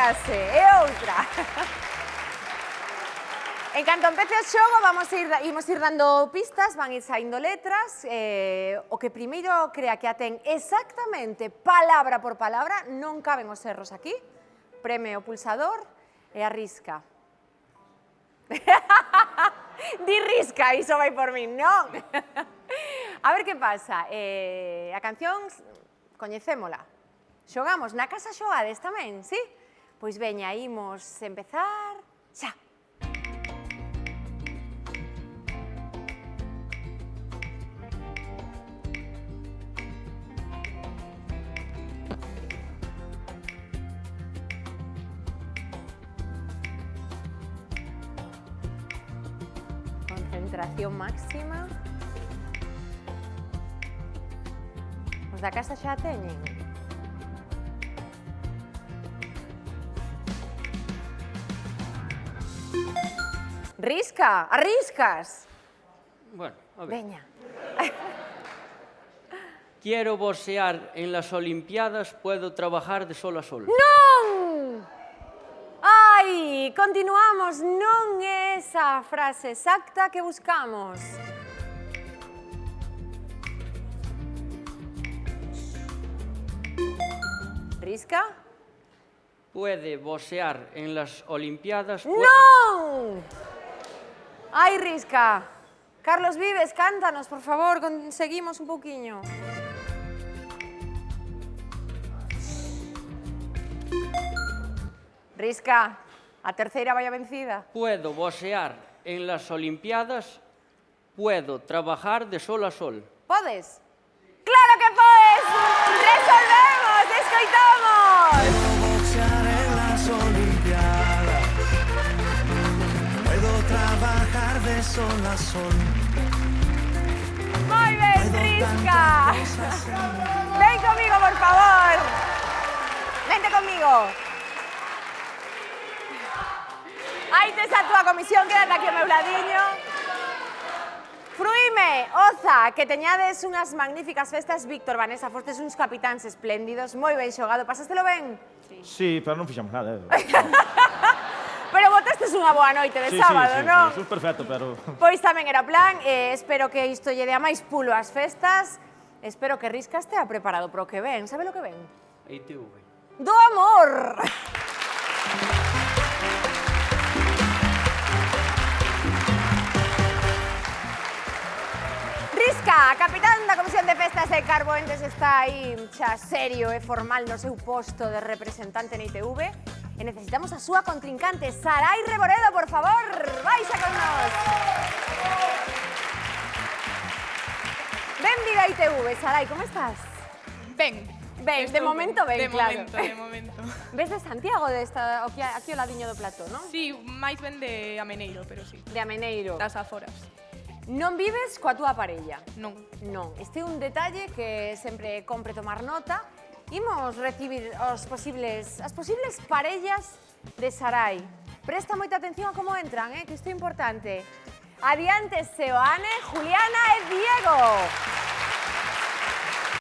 frase, e outra. En canto empece o xogo, imos ir dando pistas, van ir saindo letras. O que primeiro crea que a ten exactamente, palabra por palabra, non caben os erros aquí. Preme o pulsador e arrisca. Di risca, iso vai por min, non? A ver que pasa. A canción coñecémola. Xogamos, na casa xogades tamén, sí? Pois veña, imos empezar xa. Concentración máxima. Os da casa xa a teñen. Risca, arriscas. Bueno, a ver. Veña. Quiero boxear en las Olimpiadas, puedo trabajar de sol a sol. Non! Ai, continuamos, non é esa frase exacta que buscamos. Risca? Puede boxear en las Olimpiadas. Non! Ai, Risca. Carlos Vives, cántanos, por favor, seguimos un pouquiño. Risca, a terceira vai a vencida. Puedo boxear en las Olimpiadas, puedo trabajar de sol a sol. Podes? Claro que podes! Resolvemos, escoitamos! Puedo boxear en las Olimpiadas. Puedo trabajar de sol a sol. Moi ben, Risca! Ven comigo, por favor! Vente comigo! Aí tes a túa comisión, quédate aquí ao meu ladiño. Fruíme, Oza, que teñades unhas magníficas festas. Víctor, Vanessa, fostes uns capitáns espléndidos, moi ben xogado, pasástelo ben? Sí, pero non fixamos nada. Pero botastes unha boa noite de sábado, non? Sí, perfecto, pero... Pois tamén era plan, espero que isto lle dea máis pulo ás festas. Espero que Risca estea preparado pro que ven. Sabe lo que ven? ITV. Do amor! Risca, capitán da Comisión de Festas de Carboentes, está aí xa serio e formal no seu posto de representante na ITV. E necesitamos a súa contrincante, Sarai Reboredo, por favor, baixa con nós. Benvida a ITV, Sarai, como estás? Ben. Ben, de momento ben, claro. De momento. Ves de Santiago, aquí ao ladiño do plató, non? Sí, máis ben de Ameneiro, pero sí. De Ameneiro. Das aforas. Non vives coa túa parella? Non. Non. Este é un detalle que sempre compre tomar nota. Imos recibir as posibles parellas de Sarai. Presta moita atención a como entran, que isto é importante. Adiante, Seoane, Juliana e Diego.